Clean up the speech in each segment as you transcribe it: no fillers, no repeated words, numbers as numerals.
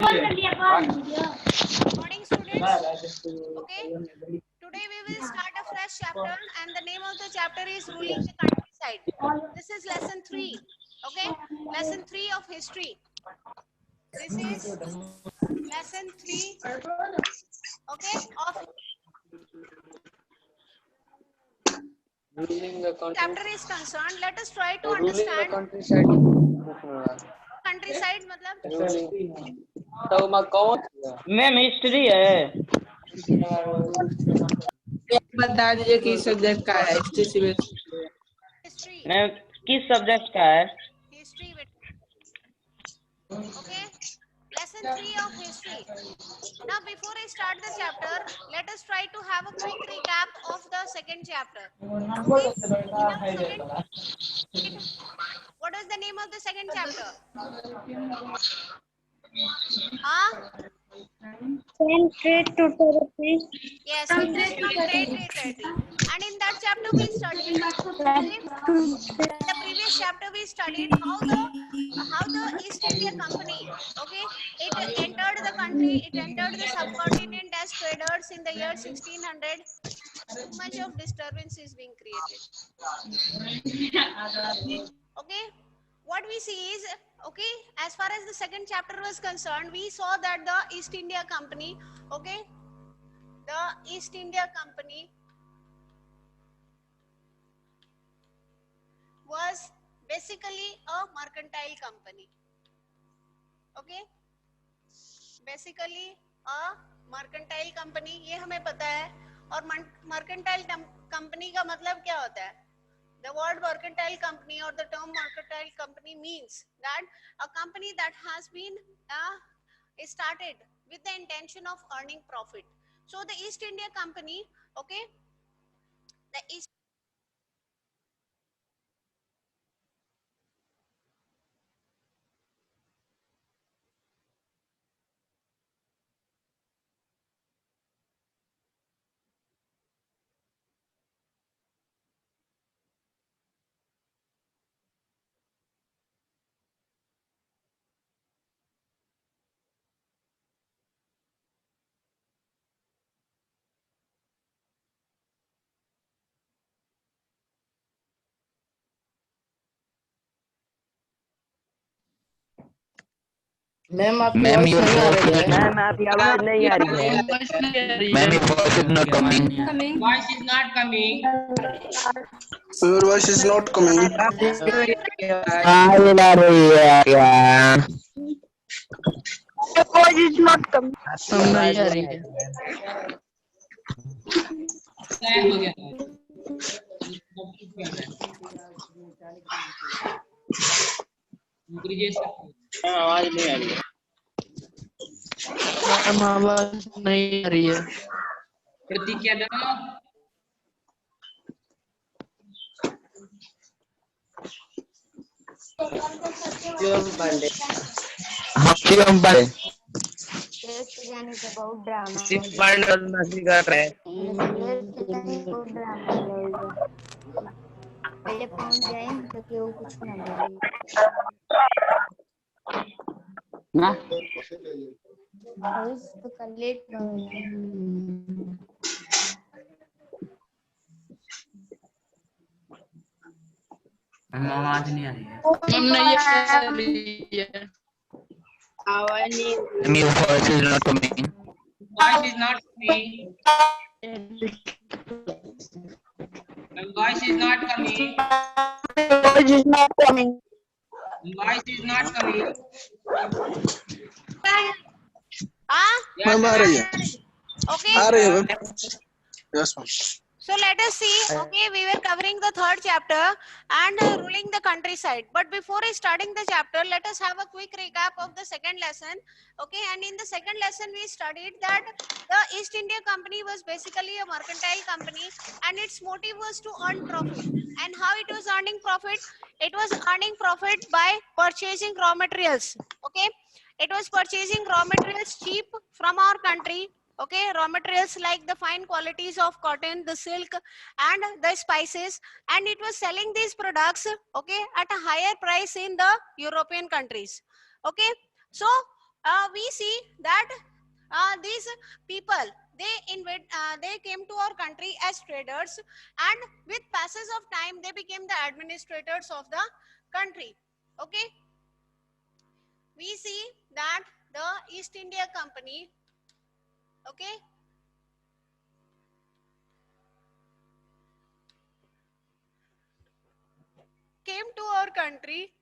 Morning students. Okay, today we will start a fresh chapter and the name of the chapter is ruling the countryside. This is lesson 3. Okay, lesson 3 of history. This is lesson 3. Okay, of ruling the country. chapter is concerned. Let us try to Ruling the understand countryside. countryside मतलब तो मैं कौन ma'am history है। बता दीजिए किस subject का है हिस्ट्री। history. मैम किस सब्जेक्ट का है? History. Okay, lesson 3 of history. Now before I start the chapter, let us try to have a quick recap of the second chapter. Okay, enough second. What is the name of the second chapter? Trade to territory. Yes, interest from trade territory. And in that chapter we studied, okay, in the previous chapter we studied how the East India Company, okay, it entered the country, it entered the subcontinent as traders in the year 1600. Too much of disturbance is being created. Okay, what we see is, okay, as far as the second chapter was concerned, we saw that the East India Company, okay, the East India Company was basically a mercantile company. Okay, basically a mercantile company, ये हमें पता है. और mercantile company का मतलब क्या होता है? The word mercantile company or the term mercantile company means that a company that has been started with the intention of earning profit. So the East India Company, okay, the East ma'am आपकी voice नहीं आ रही है। Ma'am आपकी आवाज नहीं आ रही है। Ma'am, your voice is not coming. Voice is not coming. Your voice is not coming. आवाज आ रही है क्या? Voice is not coming. नहीं आ रही है। हो गया। आवाज नहीं आ रही है। मैम आवाज नहीं आ रही है। प्रतिक्रिया दो। हम पर जाने का बहुत ड्रामा सिर्फ पढ़ मस्ती कर रहे हैं। बहुत ड्रामा लगेगा। पहले पहुंच जाए तो केहू कुछ ना बोले। ना हाउस तो कल लेट गए। आवाज नहीं आ रही है। मैम नहीं आ रही है। आवाज नहीं। Ma'am, your voice is not coming. Voice is not coming. Voice is not coming. Voice is not coming. Voice is not coming. Ma'am आ रही है। okay. आ रही है ma'am. Yes ma'am. So let us see, okay, we were covering the third chapter and ruling the countryside. But before starting the chapter, let us have a quick recap of the second lesson. Okay, and in the second lesson, we studied that the East India Company was basically a mercantile company and its motive was to earn profit. And how it was earning profit? It was earning profit by purchasing raw materials. Okay, it was purchasing raw materials cheap from our country. Okay, raw materials like the fine qualities of cotton, the silk and the spices, and it was selling these products, okay, at a higher price in the European countries. Okay, so we see that these people, they came to our country as traders, and with passage of time they became the administrators of the country. Okay, we see that the East India Company, okay, came to our country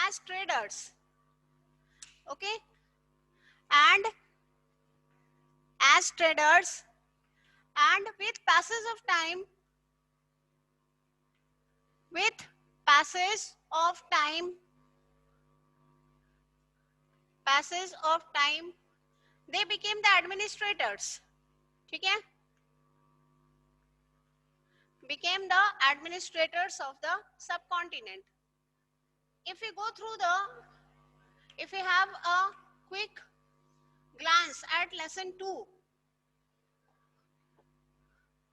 as traders. Okay, and as traders, and with passage of time, with passage of time, they became the administrators. ठीक है, became the administrators of the subcontinent. If we go through if we have a quick glance at lesson 2,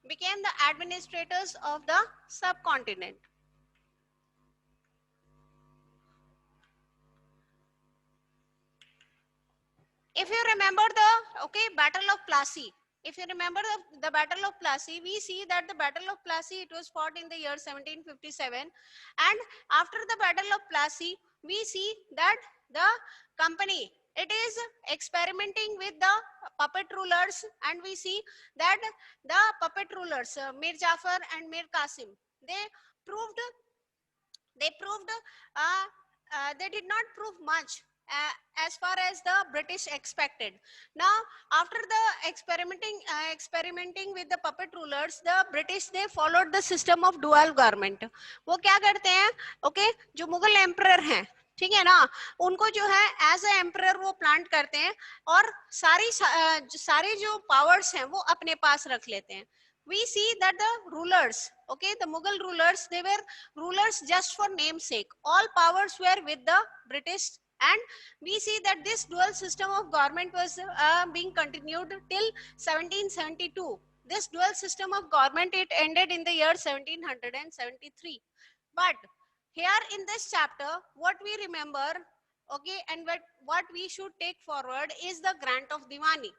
became the administrators of the subcontinent. If you remember the Battle of Plassey, if you remember the Battle of Plassey, we see that the Battle of Plassey, it was fought in the year 1757, and after the Battle of Plassey, we see that the company, it is experimenting with the puppet rulers, and we see that the puppet rulers, Mir Jafar and Mir Qasim, they did not prove much as far as the British expected. Now, after the experimenting with the puppet rulers, the British, they followed the system of dual government. वो क्या करते हैं? Okay, जो Mughal emperor हैं, ठीक है ना, उनको जो है एज ए एम्परर वो प्लांट करते हैं और सारी जो पावर्स हैं वो अपने पास रख लेते हैं. We see that the rulers, okay, the Mughal rulers, they were rulers just for namesake. All powers were with the British, and we see that this dual system of government was being continued till 1772. This dual system of government, it ended in the year 1773. But here in this chapter, what we remember, okay, and what we should take forward is the grant of Diwani.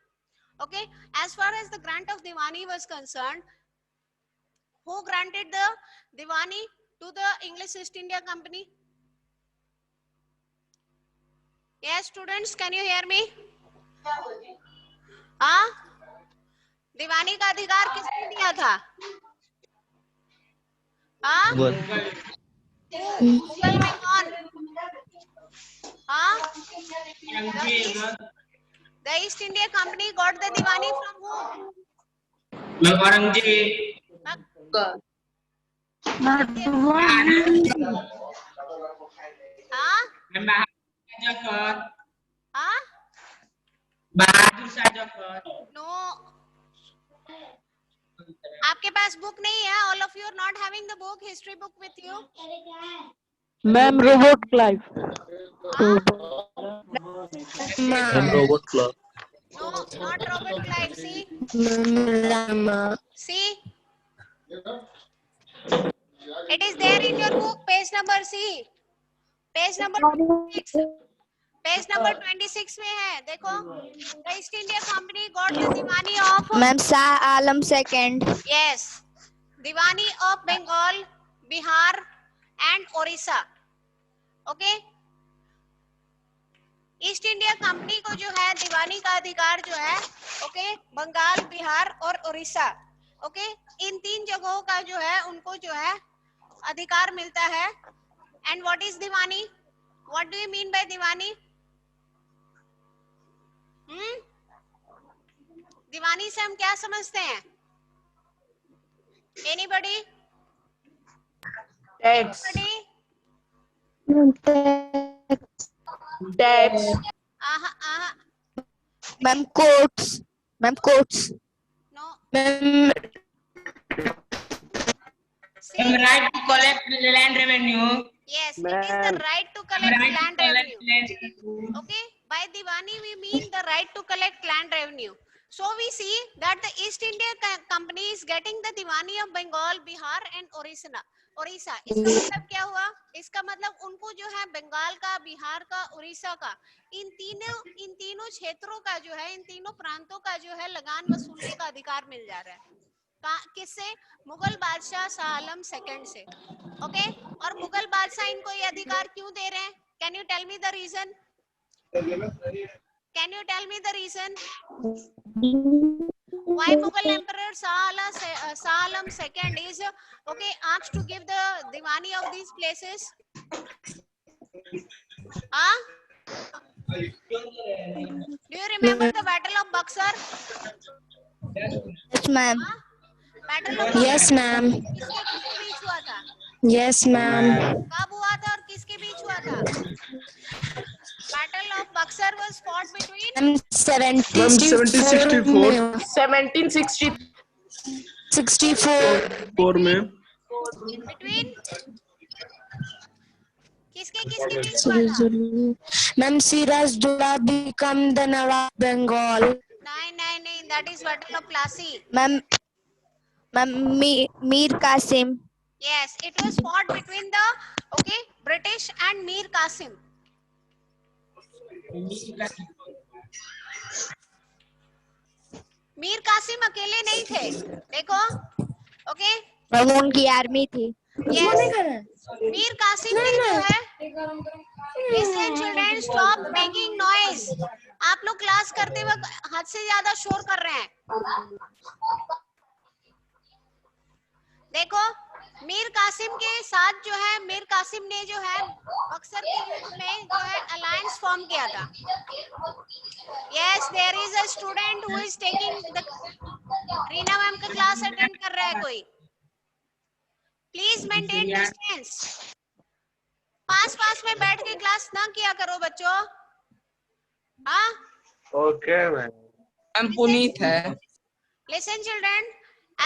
Okay, as far as the grant of Diwani was concerned, who granted the Diwani to the English East India Company? Yes, students, can you hear me? हाँ, दीवानी का अधिकार किसने दिया था? हाँ, मुगल में कौन? हाँ, the East India Company got the Diwani from whom? No. आपके पास बुक नहीं है? All of you are not having the book, history book with you? Ma'am, Robert Clive. Ma'am, Robert Clark. No, not Robert Clive. See? See? It is there in your book, page number C. Page number 26. Page number 26 में है, देखो. The East India Company got the Diwani of... Ma'am, Shah Alam II. Yes. Diwani of Bengal, Bihar and Orissa. Okay? East India company को जो है दीवानी का अधिकार जो है, ओके, बंगाल, बिहार और उड़ीसा, ओके, इन 3 जगहों का जो है उनको जो है अधिकार मिलता है. And what is Diwani? What do you mean by Diwani? Diwani से हम क्या समझते हैं? Anybody? Tax. Tax. Ma'am, courts. Ma'am, courts. No. Ma'am, See, right to collect land revenue. yes, it is the right to collect land revenue. Okay, by Diwani we mean the right to collect land revenue. So we see that the East India Company is getting the Diwani of Bengal, Bihar and Orissa. Orissa. इसका मतलब क्या हुआ? इसका मतलब उनको जो है बंगाल का, बिहार का, उड़ीसा का, इन तीनों क्षेत्रों का जो है, इन तीनों प्रांतों का जो है लगान वसूलने का अधिकार मिल जा रहा है। किससे? मुगल बादशाह शाह आलम सेकंड से। ओके, और मुगल बादशाह इनको ये अधिकार क्यों दे रहे हैं? Can you tell me the reason? Can you tell me the reason why Mughal Emperor Shah Alam II is asked to give the Diwani of these places? Do you remember the Battle of Buxar? Yes, ma'am. Battle of Buxar Yes, ma'am. किसके बीच हुआ था? Yes, ma'am. कब हुआ था और किसके बीच हुआ था? Battle of Buxar was fought between 1764 1764 में between किसके बीच हुआ था? Ma'am, Siraj-Dowla become the Nawab Bengal. नहीं, that is Battle of Plassey. Ma'am, Mir Qasim. Yes, it was fought between the British and Mir Qasim. Mir Qasim अकेले नहीं थे, देखो। Okay, ma'am उनकी आर्मी थी। यस, मीर कासिम ने जो है, listen children, stop making noise. आप लोग क्लास करते वक्त हद से ज्यादा शोर कर रहे हैं। देखो, मीर कासिम के साथ जो है, मीर कासिम ने जो है बक्सर के युद्ध में जो है अलायंस फॉर्म किया था। Yes, there is a student who is taking the, Reena ma'am का क्लास अटेंड कर रहा है कोई? Please maintain distance. पास में बैठ के क्लास ना किया करो बच्चों। हाँ, ओके मैम। हम पुनीत है। Listen children,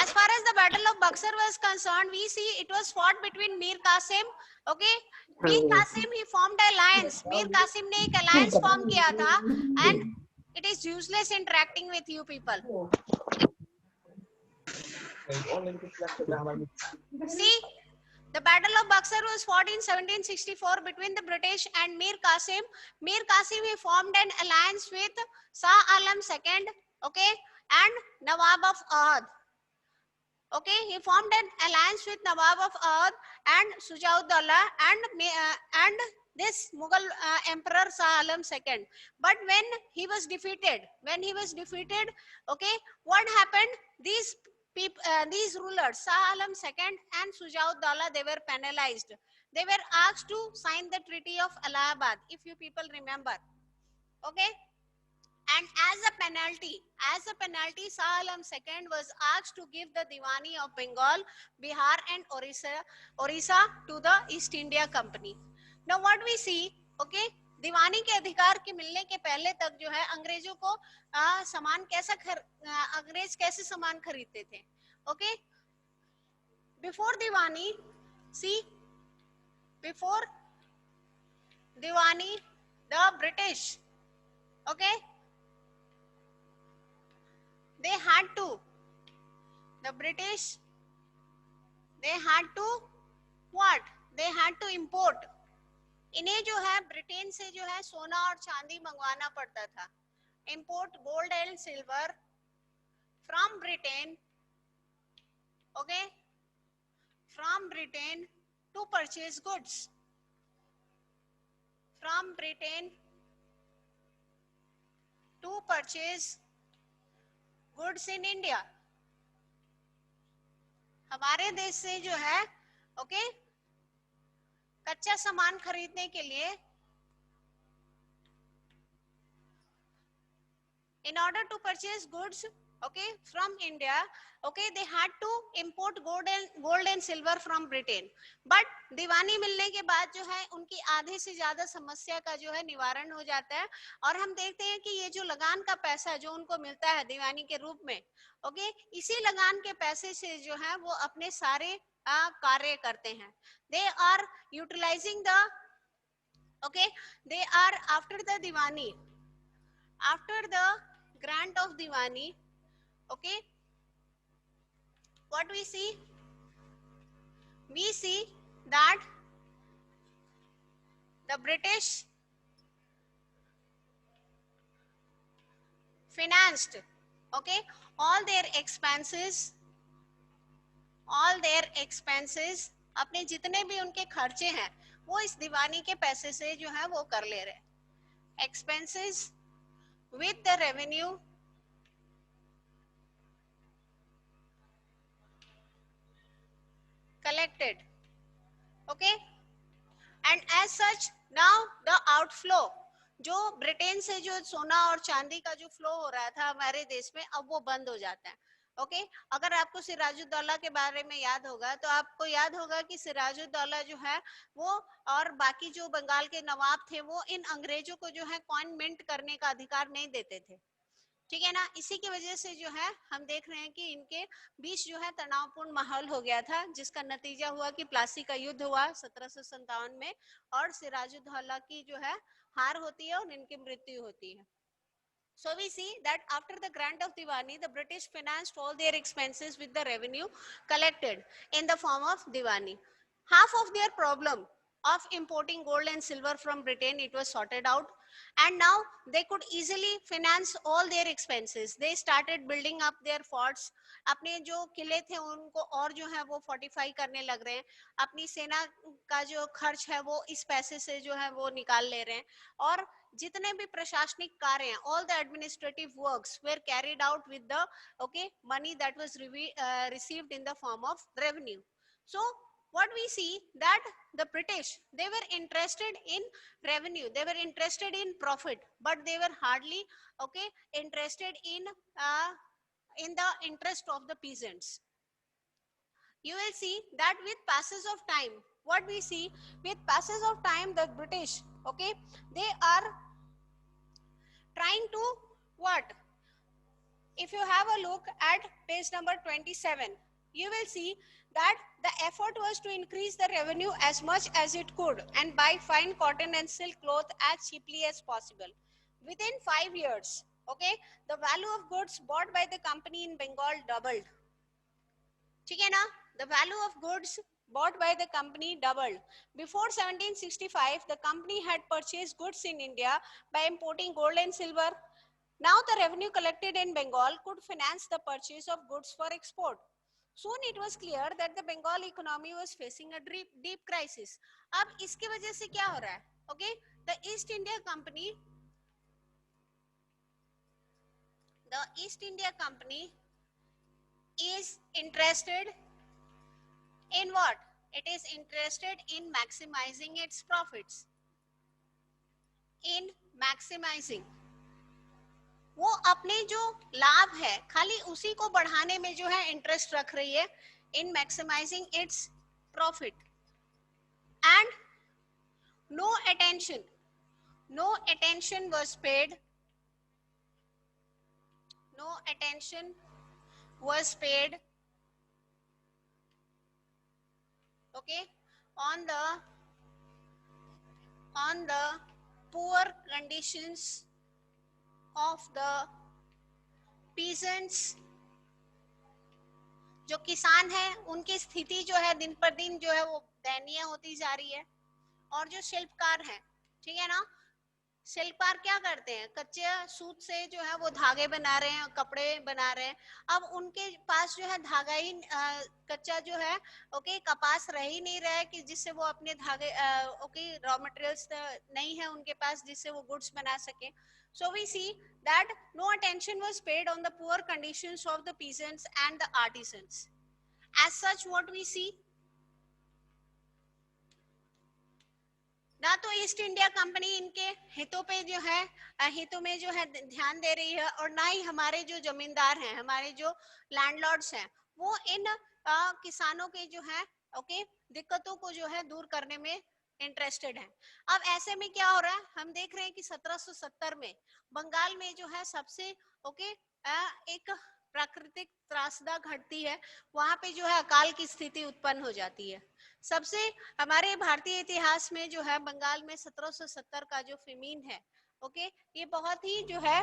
as far as the battle of Buxar was concerned, we see it was fought between Mir Qasim, okay? Mir Qasim, he formed an alliance. Mir Qasim ने एक alliance form किया था, and it is useless interacting with you people. See, the battle of Buxar was fought in 1764 between the British and Mir Qasim. Mir Qasim, he formed an alliance with Shah Alam II, okay, and Nawab of Awadh. Okay, he formed an alliance with Nawab of Awadh and Sujauddaulah and this Mughal Emperor Shah Alam II. But when he was defeated, okay, what happened? These rulers, Shah Alam II and Sujauddaulah, they were penalized. They were asked to sign the Treaty of Allahabad, if you people remember. Okay. And as a penalty, Shah Alam II was asked to give the Diwani of Bengal, Bihar and Orissa to the East India Company. Now what we see, okay, दीवानी के अधिकार के मिलने के पहले तक जो है अंग्रेजों को अंग्रेज कैसे सामान खरीदते थे? Okay, before Diwani, see, before Diwani, the British, okay, they had to what? They had to import. इन्हें जो है ब्रिटेन से जो है सोना और चांदी मंगवाना पड़ता था। Import gold and silver from Britain, okay, from Britain to purchase goods. From Britain to purchase goods in India. हमारे देश से जो है ओके कच्चा सामान खरीदने के लिए, in order to purchase goods okay from India, okay, they had to import gold and silver from Britain. But दीवानी मिलने के बाद जो है उनकी आधे से ज्यादा समस्या का जो है निवारण हो जाता है। और हम देखते हैं कि ये जो लगान का पैसा जो उनको मिलता है दीवानी के रूप में, ओके, इसी लगान के पैसे से जो है वो अपने सारे कार्य करते हैं। They are utilizing the, okay, they are after the Diwani, after the grant of Diwani, okay, what we see, we see that the British financed, okay, all their expenses, अपने जितने भी उनके खर्चे हैं वो इस दीवानी के पैसे से जो है वो कर ले रहे हैं. Expenses with the revenue collected, okay, and as such now the outflow, जो ब्रिटेन से जो सोना और चांदी का जो फ्लो हो रहा था हमारे देश में, अब वो बंद हो जाता है. ओके अगर आपको सिराजुद्दौला के बारे में याद होगा तो आपको याद होगा कि सिराजुद्दौला जो है वो और बाकी जो बंगाल के नवाब थे वो इन अंग्रेजों को जो है कॉइन मिंट करने का अधिकार नहीं देते थे. ठीक है ना. इसी की वजह से जो है हम देख रहे हैं कि इनके बीच जो है तनावपूर्ण माहौल हो गया था, जिसका नतीजा हुआ कि प्लासी का युद्ध हुआ 1757 में और सिराजुद्दौला की जो है हार होती है और इनकी मृत्यु होती है. So we see that after the grant of Diwani, the British financed all their expenses with the revenue collected in the form of Diwani. Half of their problem of importing gold and silver from Britain, it was sorted out, and now they could easily finance all their expenses. They started building up their forts. अपने जो किले थे उनको और जो है वो fortify करने लग रहे हैं. अपनी सेना का जो खर्च है वो इस पैसे से जो है वो निकाल ले रहे हैं. और जितने भी प्रशासनिक कार्य हैं, all the administrative works were carried out with the money that was received in the form of revenue. So what we see that the British, they were interested in revenue, they were interested in profit, but they were hardly interested in the interest of the peasants. You will see that with passage of time, what we see with passage of time, the British, they are trying to what? If you have a look at page number 27, you will see that the effort was to increase the revenue as much as it could and buy fine cotton and silk cloth as cheaply as possible. Within 5 years, the value of goods bought by the company in Bengal doubled. ठीक है ना? The value of goods bought by the company doubled. Before 1765, the company had purchased goods in India by importing gold and silver. Now the revenue collected in Bengal could finance the purchase of goods for export. Soon it was clear that the Bengal economy was facing a deep crisis. अब इसकी वजह से क्या हो रहा है? The East India Company is interested in what? It is interested in maximizing its profits. In maximizing, वो अपने जो लाभ है खाली उसी को बढ़ाने में जो है इंटरेस्ट रख रही है. In maximizing its profit, and no attention was paid. No attention was paid on the poor conditions of the peasants. जो किसान है उनकी स्थिति जो है दिन पर दिन जो है वो दयनीय होती जा रही है. और जो शिल्पकार हैं, ठीक है ना, शिल्पकार क्या करते हैं? कच्चे सूत से जो है वो धागे बना रहे हैं, कपड़े बना रहे हैं. अब उनके पास जो है धागा ही कच्चा जो है कपास रह ही नहीं रहा है कि जिससे वो अपने धागे रॉ मटेरियल्स नहीं है उनके पास जिससे वो गुड्स बना सके. So we see that no attention was paid on the poor conditions of the peasants and the artisans. As such, what we see, ना तो ईस्ट इंडिया कंपनी इनके हितों पे जो है हितों में जो है ध्यान दे रही है, और ना ही हमारे जो जमींदार हैं, हमारे जो लैंडलॉर्ड्स हैं, वो इन किसानों के जो है दिक्कतों को जो है दूर करने में इंटरेस्टेड है. अब ऐसे में क्या हो रहा है? हम देख रहे हैं कि 1770 में बंगाल में जो है सबसे एक प्राकृतिक त्रासदा घटती है. वहां पे जो है अकाल की स्थिति उत्पन्न हो जाती है. सबसे हमारे भारतीय इतिहास में जो है बंगाल में 1770 का जो फेमीन है, ये बहुत ही जो है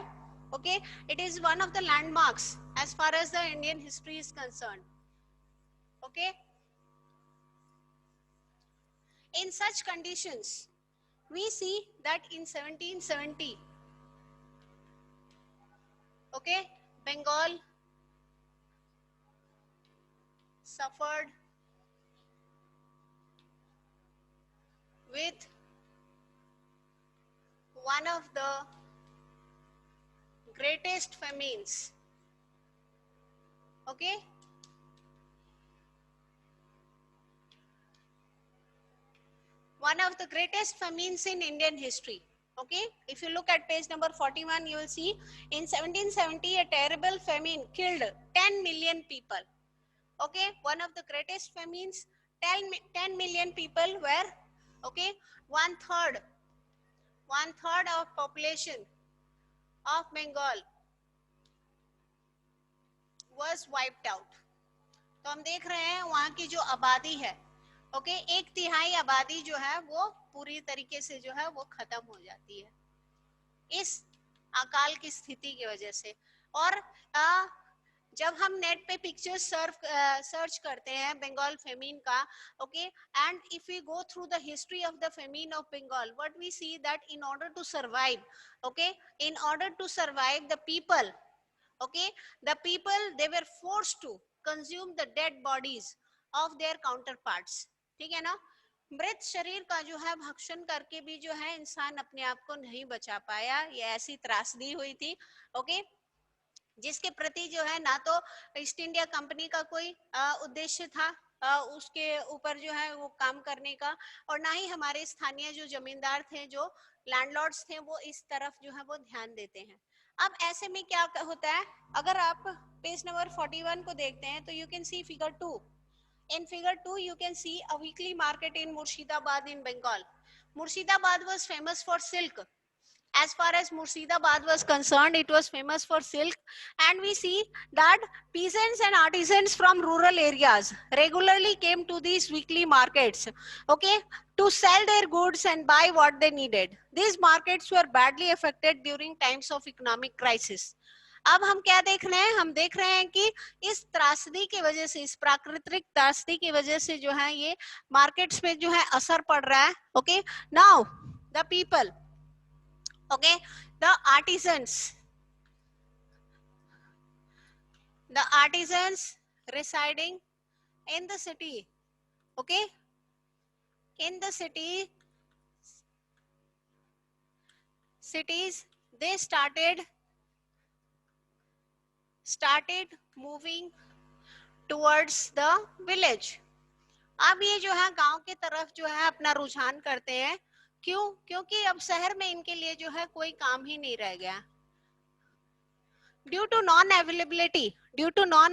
it is one of the landmarks as far as the Indian history is concerned. in such conditions, we see that in 1770, okay, Bengal suffered with one of the greatest famines, okay, one of the greatest famines in Indian history. Okay, if you look at page number 41, you will see in 1770 a terrible famine killed 10 million people. Okay, one of the greatest famines, 10 million people were, okay, one third of population of Bengal was wiped out. तो हम देख रहे हैं वहां की जो आबादी है, ओके, एक तिहाई आबादी जो है वो पूरी तरीके से जो है वो खत्म हो जाती है इस अकाल की स्थिति की वजह से। और जब हम नेट पे पिक्चर्स सर्च करते हैं बंगाल फेमिन का, okay, and if we go through the history of the famine of Bengal, what we see that in order to survive, okay, in order to survive the people, okay, the people, they were forced to consume the dead bodies of their counterparts, ठीक है ना। मृत शरीर का जो है भक्षण करके भी जो है इंसान अपने आप को नहीं बचा पाया, ये ऐसी त्रासदी हुई थी, ओके, जिसके प्रति जो है ना तो ईस्ट इंडिया कंपनी का कोई उद्देश्य था उसके ऊपर जो है वो काम करने का, और ना ही हमारे स्थानीय जो जमींदार थे, जो लैंडलॉर्ड्स थे, वो इस तरफ जो है वो ध्यान देते हैं। अब ऐसे में क्या होता है, अगर आप पेज नंबर 41 को देखते हैं तो you can see figure 2. In figure 2 you can see a weekly market in Murshidabad in Bengal. Murshidabad was famous for silk. As far as Murshidabad was concerned, it was famous for silk, and we see that peasants and artisans from rural areas regularly came to these weekly markets, okay, to sell their goods and buy what they needed. These markets were badly affected during times of economic crisis. अब हम क्या देख रहे हैं, हम देख रहे हैं कि इस त्रासदी की वजह से, इस प्राकृतिक त्रासदी की वजह से जो है ये मार्केट्स पे जो है असर पड़ रहा है, okay. Now the people, okay, the artisans residing in the city, okay, in the cities, they started moving towards the village. अब ये जो है गांव की तरफ जो है अपना रुझान करते हैं, क्यों? क्योंकि अब शहर में इनके लिए जो है कोई काम ही नहीं रह गया। Due to non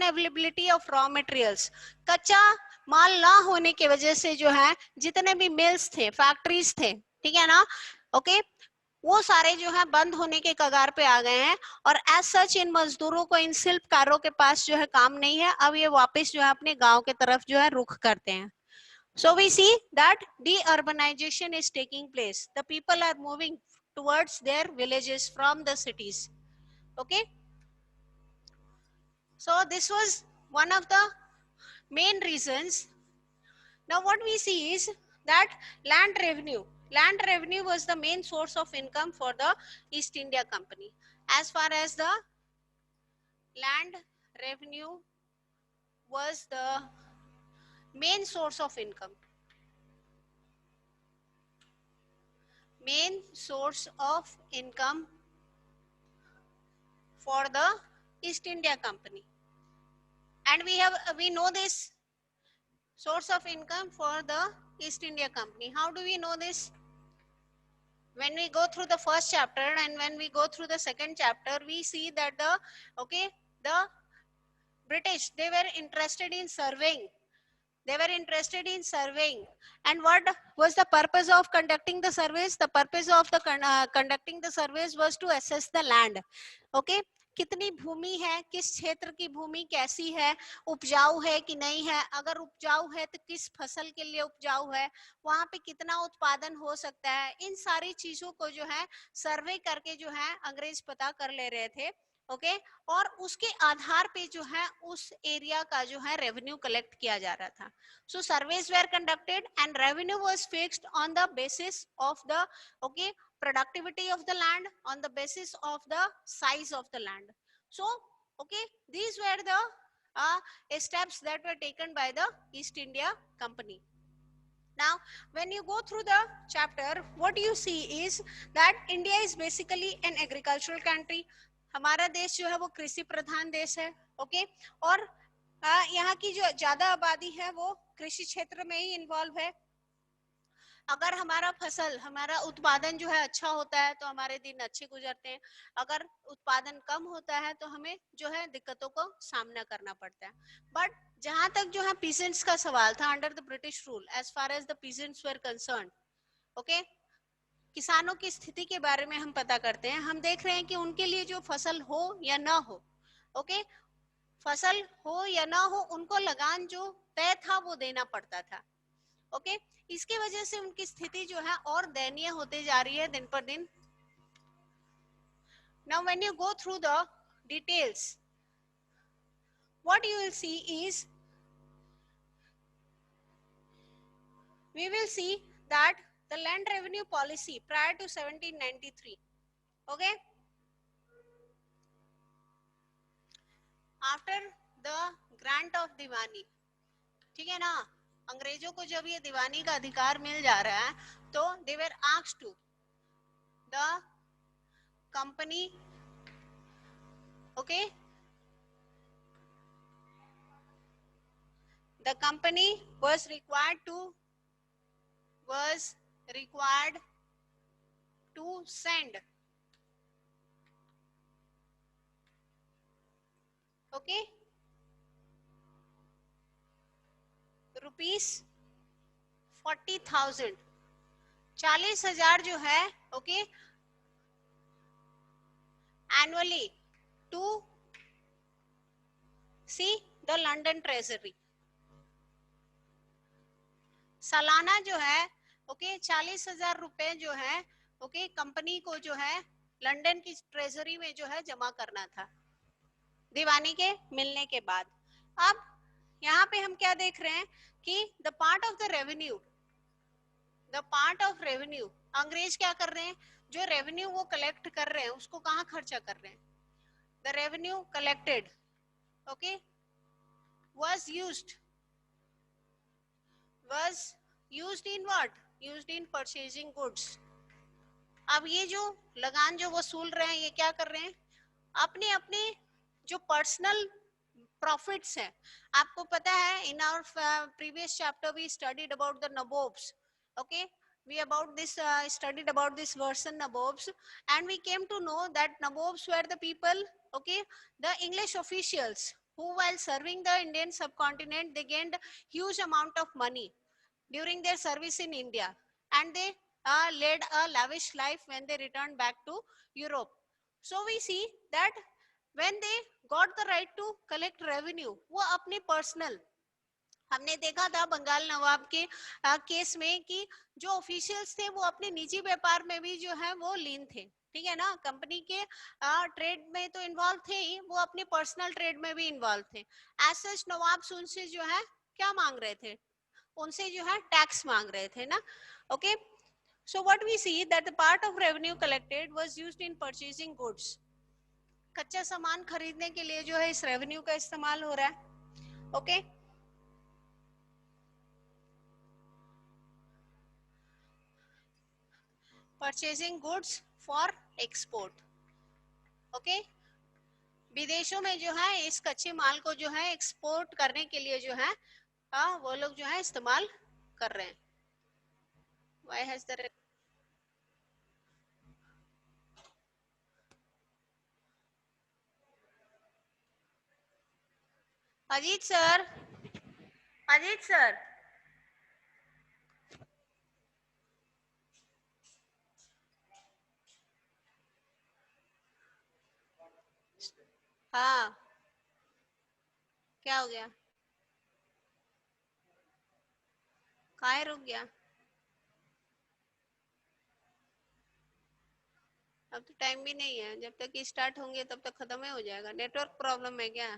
availability of raw materials, कच्चा माल ना होने की वजह से जो है जितने भी मिल्स थे, फैक्ट्रीज थे, ठीक है ना, ओके, वो सारे जो है बंद होने के कगार पे आ गए हैं, और एज सच इन मजदूरों को, इन शिल्पकारों के पास जो है काम नहीं है। अब ये वापस जो है अपने गांव के तरफ जो है रुख करते हैं। So we see that de-urbanization is taking place. The people are moving towards their villages from the cities. Okay. So this was one of the main reasons. Now what we see is that land revenue was the main source of income for the East India Company. As far as the land revenue was the main source of income, for the East India Company, and we know this source of income for the East India Company. How do we know this? When we go through the first chapter and when we go through the second chapter, we see that the British, they were interested in surveying. And what was the purpose of conducting the surveys? The purpose of the conducting the surveys was to assess the land. Okay, कितनी भूमि है, किस क्षेत्र की भूमि कैसी है, उपजाऊ है कि नहीं है, अगर उपजाऊ है तो किस फसल के लिए उपजाऊ है, वहां पे कितना उत्पादन हो सकता है, इन सारी चीजों को जो है सर्वे करके जो है अंग्रेज पता कर ले रहे थे। ओके और उसके आधार पे जो है उस एरिया का जो है रेवेन्यू कलेक्ट किया जा रहा था. So surveys were conducted and revenue was fixed on the basis of the okay productivity of the land, on the basis of the size of the land. So okay, these were the steps that were taken by the East India Company. Now when you go through the chapter, what you see is that India is basically an agricultural country. हमारा देश जो है वो कृषि प्रधान देश है. Okay और यहाँ की जो ज्यादा आबादी है वो कृषि क्षेत्र में ही इन्वॉल्व है. अगर हमारा फसल, हमारा उत्पादन जो है अच्छा होता है तो हमारे दिन अच्छे गुजरते हैं. अगर उत्पादन कम होता है तो हमें जो है दिक्कतों को सामना करना पड़ता है. बट जहां तक जो है पीजेंट्स का सवाल था, under the British rule, as far as the peasants were concerned, okay, किसानों की स्थिति के बारे में हम पता करते हैं. हम देख रहे हैं कि उनके लिए जो फसल हो या ना हो, ओके, फसल हो या ना हो, उनको लगान जो तय था वो देना पड़ता था. ओके इसके वजह से उनकी स्थिति जो है और दयनीय होते जा रही है दिन पर दिन. Now when you go through the details, what you will see is, we will see that the land revenue policy prior to 1793, okay, after the grant of Diwani, ठीक है ना, अंग्रेजों को जब ये दीवानी का अधिकार मिल जा रहा है तो they were asked to the company, okay, the company was required to send, okay, rupees 40,000, 40,000 जो है, okay, annually to see the London treasury. सालाना जो है, ओके, 40,000 रुपए जो है, ओके, कंपनी को जो है लंदन की ट्रेजरी में जो है जमा करना था दीवानी के मिलने के बाद. अब यहाँ पे हम क्या देख रहे हैं कि द पार्ट ऑफ रेवेन्यू, अंग्रेज क्या कर रहे हैं, जो रेवेन्यू वो कलेक्ट कर रहे हैं उसको कहाँ खर्चा कर रहे हैं. The revenue collected, okay, was used in what? Used in purchasing goods. अब ये जो लगान जो वसूल रहे हैं ये क्या कर रहे हैं, अपने अपने जो पर्सनल प्रॉफिट्स हैं. आपको पता है in our previous chapter we studied about the nabobs, okay, we studied about this version nabobs, and we came to know that nabobs were the people, okay, the English officials who while serving the Indian subcontinent they gained huge amount of money during their service in India, and they led a lavish life when they returned back to Europe. So we see that when they got the right to collect revenue, वो अपने personal, हमने देखा था बंगाल नवाब के case में कि जो officials थे वो अपने निजी व्यापार में भी जो है वो लीन थे. ठीक है ना, कंपनी के ट्रेड में तो इन्वॉल्व थे ही, वो अपने पर्सनल ट्रेड में भी इन्वॉल्व थे. एज सच नवाब उनसे जो है क्या मांग रहे थे, उनसे जो है टैक्स मांग रहे थे ना. Okay, so what we see that the part of revenue collected was used in purchasing goods. कच्चा सामान खरीदने के लिए जो है इस रेवेन्यू का इस्तेमाल हो रहा है. Okay, purchasing goods for export. Okay, विदेशों में जो है इस कच्चे माल को जो है एक्सपोर्ट करने के लिए जो है वो लोग जो है इस्तेमाल कर रहे हैं. Why has the Ajit sir, Ajit sir, हाँ क्या हो गया, काहे रुक गया. अब तो टाइम भी नहीं है, जब तक स्टार्ट होंगे तब तक खत्म ही हो जाएगा। नेटवर्क प्रॉब्लम है क्या?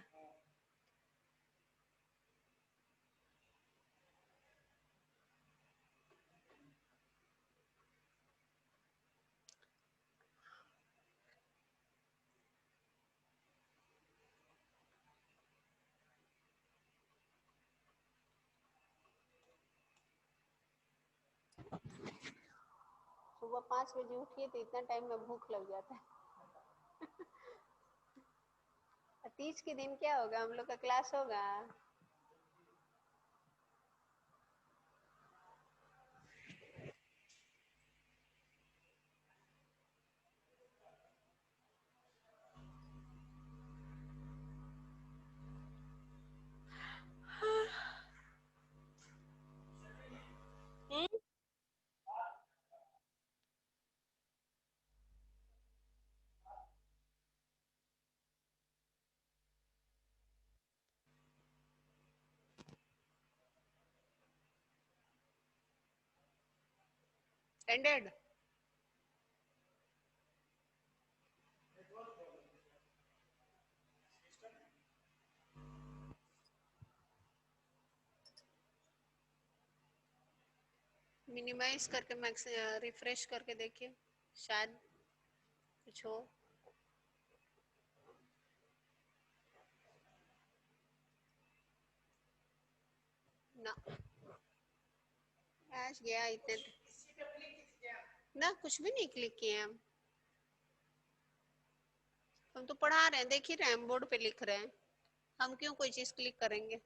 सुबह 5 बजे उठिए तो इतना टाइम में भूख लग जाता है। तीज के दिन क्या होगा, हम लोग का क्लास होगा। एंडेड। मिनिमाइज करके मैक्स रिफ्रेश करके देखिए, शायद कुछ हो। ना आज गया इतने ना, कुछ भी नहीं क्लिक किए हम तो पढ़ा रहे हैं, देख ही रहे हैं, बोर्ड पे लिख रहे हैं, हम क्यों कोई चीज क्लिक करेंगे।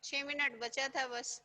6 मिनट बचा था बस।